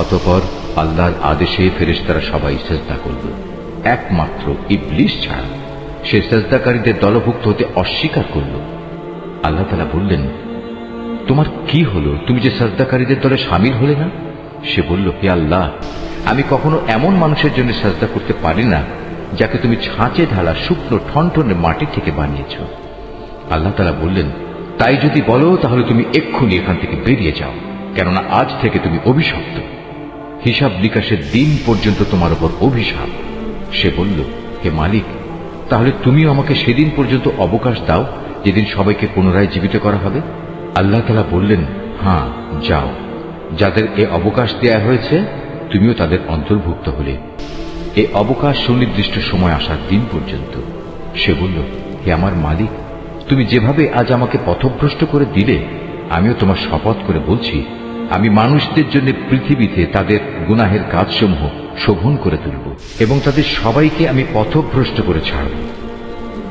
অতঃপর আল্লাহর আদেশে ফেরেশতারা সবাই সেজদা করল, একমাত্র ইবলিস ছাড়া। সে সেজদাকারীদের দলভুক্ত হতে অস্বীকার করল। আল্লাহ তাআলা বললেন, তোমার কি হলো? তুমি যে সেজদাকারীদের দলে শামিল হলে না? সে বলল, হে আল্লাহ, আমি কখনো এমন মানুষের জন্য সেজদা করতে পারি না যাকে তুমি ছাঁচে ঢালা শুকনো ঠনঠনে মাটি থেকে বানিয়েছ। আল্লাহ তাআলা বললেন, তাই যদি বলো তাহলে তুমি এক্ষুনি এখান থেকে বেরিয়ে যাও, কেননা আজ থেকে তুমি অভিশপ্ত। হিসাব নিকাশের দিন পর্যন্ত তোমার উপর অভিশাপ। সে বলল, হে মালিক, তাহলে তুমিও আমাকে সেদিন পর্যন্ত অবকাশ দাও যেদিন সবাইকে পুনরায় জীবিত করা হবে। আল্লাহ তাআলা বললেন, হ্যাঁ, যাও। যাদের এ অবকাশ দেয়া হয়েছে তুমিও তাদের অন্তর্ভুক্ত হলে। এ অবকাশ সুনির্দিষ্ট সময় আসার দিন পর্যন্ত। সে বলল, হে আমার মালিক, তুমি যেভাবে আজ আমাকে পথভ্রষ্ট করে দিলে, আমিও তোমার শপথ করে বলছি, আমি মানুষদের জন্য পৃথিবীতে তাদের গুনাহের কাজসমূহ শোভন করে তুলব এবং তাদের সবাইকে আমি পথভ্রষ্ট করে ছাড়ব।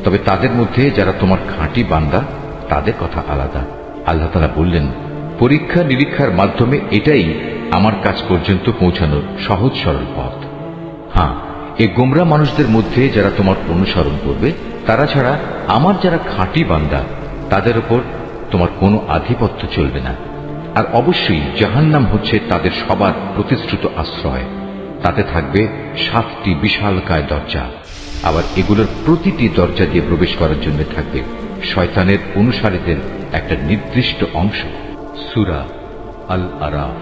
তবে তাদের মধ্যে যারা তোমার খাঁটি বান্দা, তাদের কথা আলাদা। আল্লাহ তাআলা বললেন, পরীক্ষা নিরীক্ষার মাধ্যমে এটাই আমার কাছ পর্যন্ত পৌঁছানোর সহজ সরল পথ। হ্যাঁ, এই গোমরা মানুষদের মধ্যে যারা তোমার অনুসরণ করবে, তারা ছাড়া আমার যারা খাঁটি বান্দা, তাদের উপর তোমার কোনো আধিপত্য চলবে না। আর অবশ্যই জাহান্নাম হচ্ছে তাদের সবার প্রতিশ্রুত আশ্রয়। তাতে থাকবে 7টি বিশালকায় দরজা। আবার এগুলোর প্রতিটি দরজা দিয়ে প্রবেশ করার জন্য থাকবে শয়তানের অনুসারীদের একটা নির্দিষ্ট অংশ। সূরা আল আরাফ।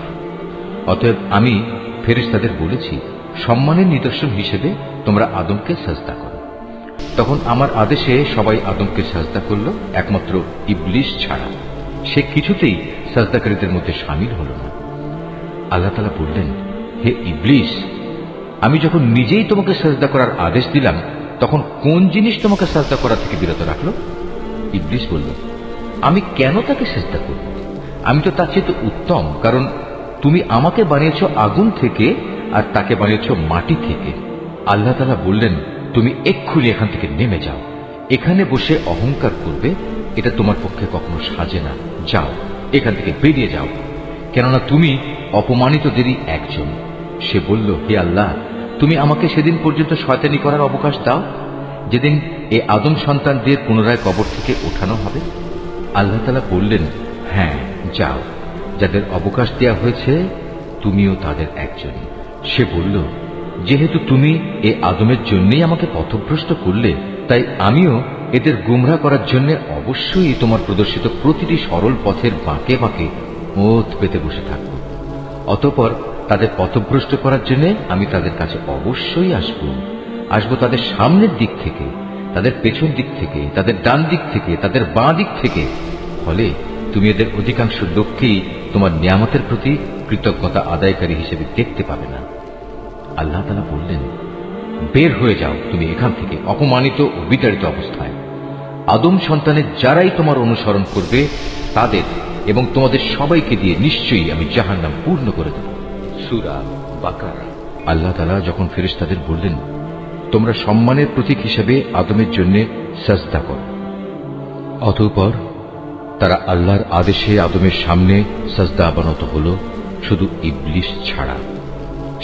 অতএব আমি ফেরেশতাদের বলেছি, সম্মানের নিদর্শন হিসেবে তোমরা আদমকে সাজদা করো। তখন আমার আদেশে সবাই আদমকে সাজদা করল, একমাত্র ইবলিস ছাড়া। সে কিছুতেই সাজদাকারীদের মধ্যে শামিল হল না। আল্লাহ তাআলা বললেন, হে ইবলিস, আমি যখন নিজেই তোমাকে সাজদা করার আদেশ দিলাম, তখন কোন জিনিস তোমাকে সাজদা করা থেকে বিরত রাখলো? ইবলিস বলল, আমি কেন তাকে সাজদা করব? আমি তো তার চেয়ে উত্তম, কারণ তুমি আমাকে বানিয়েছ আগুন থেকে আর তাকে বানিয়েছ মাটি থেকে। আল্লাহ তাআলা বললেন, তুমি এক্ষুনি এখান থেকে নেমে যাও। এখানে বসে অহংকার করবে, এটা তোমার পক্ষে কখনো সাজে না। যাও, এখান থেকে বেরিয়ে যাও, কেননা তুমি অপমানিতদেরই একজন। সে বলল, হে আল্লাহ, তুমি আমাকে সেদিন পর্যন্ত শয়তানি করার অবকাশ দাও, যেদিন এই আদম সন্তানদের পুনরায় কবর থেকে ওঠানো হবে। আল্লাহ তাআলা বললেন, হ্যাঁ, যাও। যাদের অবকাশ দেয়া হয়েছে তুমিও তাদের একজন। সে বলল, যেহেতু তুমি এই আদমের জন্যই আমাকে পথভ্রষ্ট করলে, তাই আমিও এদের গুমরাহ করার জন্য অবশ্যই তোমার প্রদর্শিত প্রতিটি সরল পথের বাঁকে বাঁকে ওত পেতে বসে থাকব। অতঃপর তাদের পথভ্রষ্ট করার জন্য আমি তাদের কাছে অবশ্যই আসব তাদের সামনের দিক থেকে, তাদের পেছন দিক থেকে, তাদের ডান দিক থেকে, তাদের বাঁ দিক থেকে। ফলে তুমি এদের অধিকাংশ লোককেই তোমার নিয়ামতের প্রতি কৃতজ্ঞতা আদায়কারী হিসেবে দেখতে পাবে না। আল্লাহ তাআলা বললেন, বের হয়ে যাও তুমি এখান থেকে অপমানিত ও বিতাড়িত অবস্থায়। আদম সন্তানের যারাই তোমার অনুসরণ করবে তাদের এবং তোমাদের সবাইকে দিয়ে নিশ্চয়ই আমি জাহান্নাম পূর্ণ করে দেব। সূরা বাকারা। আল্লাহ তাআলা যখন ফেরেশতাদের বললেন, তোমরা সম্মানের প্রতীক হিসেবে আদমের জন্য সাজদা করো, অতঃপর তারা আল্লাহর আদেশে আদমের সামনে সাজদা অবনত হল, শুধু ইবলিস ছাড়া।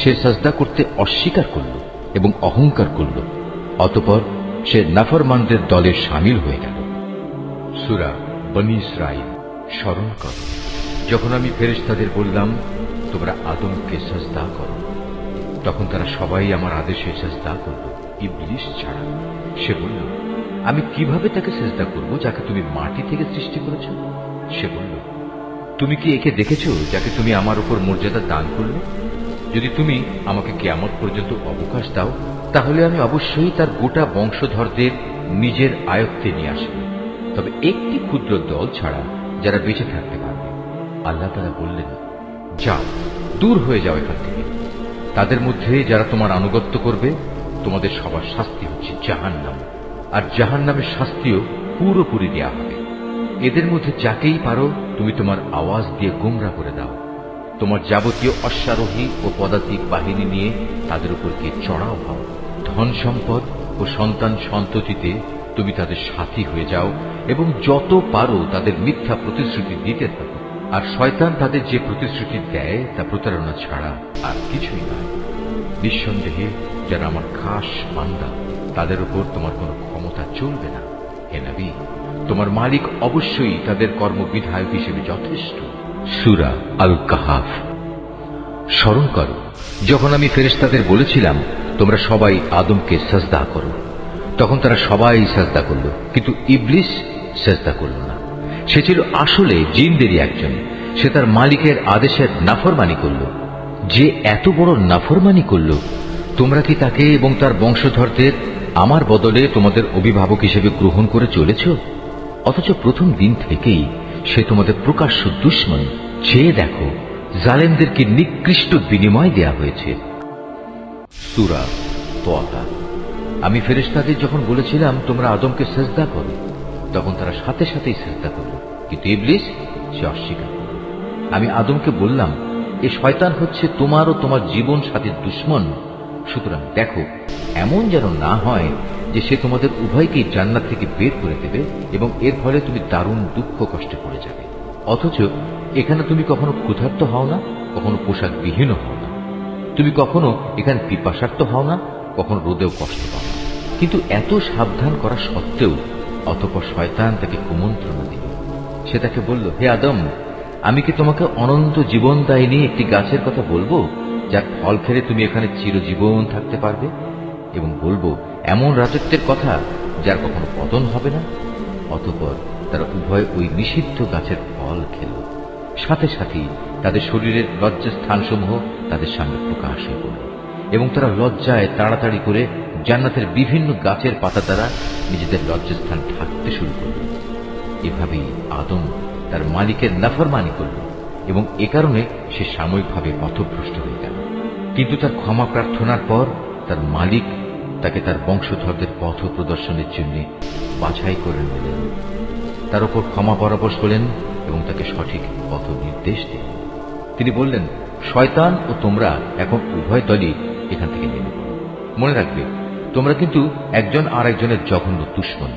সে সাজদা করতে অস্বীকার করল এবং অহংকার করল। অতঃপর সে নাফরমানদের দলে শামিল হয়ে গেল। সূরা বনী ইসরাঈল। স্মরণ করো যখন আমি ফেরেশতাদের বললাম, তোমরা আদমকে সাজদা করো, তখন তারা সবাই আমার আদেশে সাজদা করল, ইবলিস ছাড়া। সে বলল, আমি কিভাবে তাকে সাজদা করব যাকে তুমি মাটি থেকে সৃষ্টি করেছ? সে বলল, তুমি কি একে দেখেছ যাকে তুমি আমার উপর মর্যাদা দান করলে? যদি তুমি আমাকে কিয়ামত পর্যন্ত অবকাশ দাও, তাহলে আমি অবশ্যই তার গোটা বংশধরদের নিজের আয়ত্তে নিয়ে আসব, তবে একটি ক্ষুদ্র দল ছাড়া যারা বেঁচে থাকতে পারবে। আল্লাহ তাআলা বললেন, যাও, দূর হয়ে যাও এখান থেকে। তাদের মধ্যে যারা তোমার আনুগত্য করবে, তোমাদের সবার শাস্তি হচ্ছে জাহান্নাম, আর জাহান্নামের শাস্তিও পুরোপুরি দেয়া হবে। এদের মধ্যে যাকেই পারো তুমি তোমার আওয়াজ দিয়ে গোমরা করে দাও। তোমার যাবতীয় অশ্বারোহী ও পদাতিক বাহিনী নিয়ে তাদের উপর গিয়ে চড়াও হও। ধন সম্পদ ও সন্তান সন্ততিতে তুমি তাদের সাথী হয়ে যাও এবং যত পারো তাদের মিথ্যা প্রতিশ্রুতি দিতে থাকো। আর শয়তান তাদের যে প্রতিশ্রুতি দেয় তা প্রতারণা ছাড়া আর কিছুই নয়। নিঃসন্দেহে যারা আমার খাস বান্দা তাদের উপর তোমার কোনো ক্ষমতা চলবে না। হে নবী, তোমার মালিক অবশ্যই তাদের কর্মবিধায়ক হিসেবে যথেষ্ট। সূরা আল কাহাফ। স্মরণ করো যখন আমি ফেরেশতাদের বলেছিলাম তোমরা সবাই আদমকে সাজদা করো, তখন তারা সবাই সাজদা করল, কিন্তু ইবলিস সাজদা করল না। সে ছিল আসলে জিনদেরই একজন। সে তার মালিকের আদেশের নাফরমানি করল। যে এত বড় নাফরমানি করল, তোমরা কি তাকে এবং তার বংশধরদের আমার বদলে তোমাদের অভিভাবক হিসেবে গ্রহণ করে চলেছ? অথচ প্রথম দিন থেকেই সে তোমাদের প্রকাশ্য দুশমন। চেয়ে দেখো, জালেমদেরকে নিকৃষ্ট বিনিময় দেয়া হয়েছে। সূরা তাহা। আমি ফেরেশতাদের যখন বলেছিলাম তোমরা আদমকে সিজদা করো, তখন তারা সাথে সাথেই সিজদা করল, কিন্তু ইবলিস সে অস্বীকার করল। আমি আদমকে বললাম, এ শয়তান হচ্ছে তোমার ও তোমার জীবন সাথীর দুশমন। সুতরাং দেখো, এমন যেন না হয় যে সে তোমাদের উভয়কেই জান্নাত থেকে বের করে দেবে এবং এর ফলে তুমি দারুণ দুঃখ কষ্টে পড়ে যাবে। অথচ এখানে তুমি কখনো ক্ষুধার্ত হও না, কখনো পোশাকবিহীন হও না। তুমি কখনো এখানে পিপাসার্ত হও না, কখনো রোদেও কষ্ট পাও না। কিন্তু এত সাবধান করা সত্ত্বেও অতঃপর শয়তান তাকে কুমন্ত্রণা দিল। সে তাকে বলল, হে আদম, আমি কি তোমাকে অনন্ত জীবনদায়িনী একটি গাছের কথা বলবো, যার ফল খেলে তুমি এখানে চিরজীবন থাকতে পারবে, এবং বলবো এমন রাজত্বের কথা যার কখনো পতন হবে না? অতঃপর তারা উভয় ওই নিষিদ্ধ গাছের ফল খেল। সাথে সাথেই তাদের শরীরের লজ্জাস্থানসমূহ তাদের সামনে প্রকাশ হয়ে পড়ল এবং তারা লজ্জায় তাড়াতাড়ি করে জান্নাতের বিভিন্ন গাছের পাতা দ্বারা নিজেদের লজ্জাস্থান ঢাকতে শুরু করল। এভাবেই আদম তার মালিকের নাফরমানি করল এবং এ কারণে সে সাময়িকভাবে পথভ্রষ্ট হয়ে গেল। কিন্তু তার ক্ষমা প্রার্থনার পর তার মালিক তাকে তার বংশধরদের পথ প্রদর্শনের জন্য বাছাই করে নিলেন, তার উপর ক্ষমা পরামর্শ করলেন এবং তাকে সঠিক পথ নির্দেশ দিলেন। তিনি বললেন, শয়তান ও তোমরা এখন উভয় দলই এখান থেকে নেমে পড়ো। মনে রাখবে, তোমরা কিন্তু একজন আর একজনের জঘন্য দুশমন।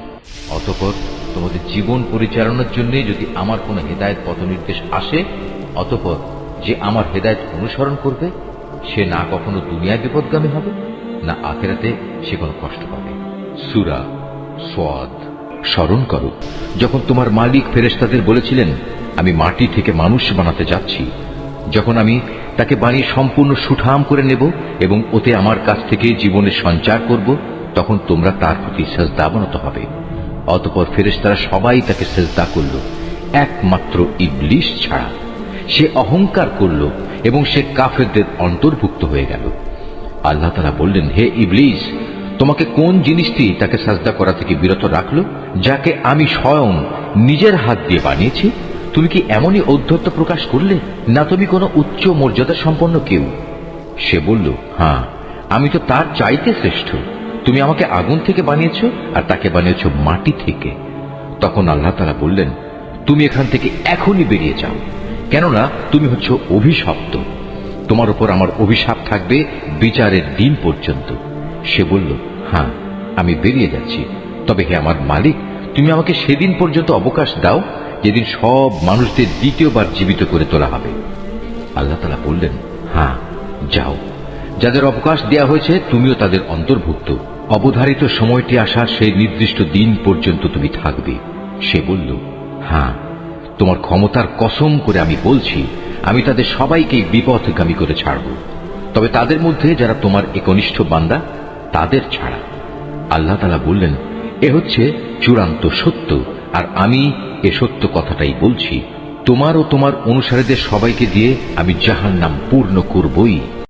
অতঃপর তোমাদের জীবন পরিচালনার জন্য যদি আমার কোনো হেদায়েত পথ নির্দেশ আসে, অতঃপর যে আমার হেদায়েত অনুসরণ করবে সে না কখনো দুনিয়ায় বিপদগামী হবে, না আখিরাতে সে কোনো কষ্ট পাবে। সূরা সাদ। স্মরণ করো যখন তোমার মালিক ফেরেশতাদের বলেছিলেন, আমি মাটি থেকে মানুষ বানাতে যাচ্ছি। যখন আমি তাকে বানিয়ে সম্পূর্ণ সুঠাম করে নেব এবং ওতে আমার কাছ থেকে জীবনের সঞ্চার করব, তখন তোমরা তার প্রতি সিজদা অবনত হবে। অতঃপর ফেরেশতারা সবাই তাকে সিজদা করল, একমাত্র ইবলিস ছাড়া। সে অহংকার করল এবং সে কাফেরদের অন্তর্ভুক্ত হয়ে গেল। আল্লাহ তাআলা বললেন, হে ইবলিস, তোমাকে কোন জিনিসটি তাকে সাজদা করা থেকে বিরত রাখলো, যাকে আমি স্বয়ং নিজের হাত দিয়ে বানিয়েছি? তুমি কি এমনই ঔদ্ধত্য প্রকাশ করলে, না তুমি কোনো উচ্চ মর্যাদা সম্পন্ন কেউ? সে বলল, হ্যাঁ, আমি তো তার চাইতে শ্রেষ্ঠ। তুমি আমাকে আগুন থেকে বানিয়েছ আর তাকে বানিয়েছ মাটি থেকে। তখন আল্লাহ তাআলা বললেন, তুমি এখান থেকে এখনই বেরিয়ে যাও, কেননা তুমি হচ্ছ অভিশপ্ত। তোমার উপর আমার অভিশাপ থাকবে বিচারের দিন পর্যন্ত। সে বলল, হ্যাঁ, আমি বেরিয়ে যাচ্ছি, তবে হে আমার মালিক, তুমি আমাকে সেদিন পর্যন্ত অবকাশ দাও যেদিন সব মানুষদের দ্বিতীয়বার জীবিত করে তোলা হবে। আল্লাহ তাআলা বললেন, হ্যাঁ, যাও, যাদের অবকাশ দেয়া হয়েছে তুমিও তাদের অন্তর্ভুক্ত। অবধারিত সময়টি আসার সেই নির্দিষ্ট দিন পর্যন্ত তুমি থাকবে। সে বলল, হ্যাঁ, তোমার ক্ষমতার কসম করে আমি বলছি, আমি তাদের সবাইকে বিপথগামী করে ছাড়ব, তবে তাদের মধ্যে যারা তোমার একনিষ্ঠ বান্দা তাদের ছাড়া। আল্লাহ তাআলা বললেন, এ হচ্ছে চূড়ান্ত সত্য, আর আমি এ সত্য কথাটাই বলছি। তোমার ও তোমার অনুসারীদের সবাইকে দিয়ে আমি জাহান্নাম পূর্ণ করবই।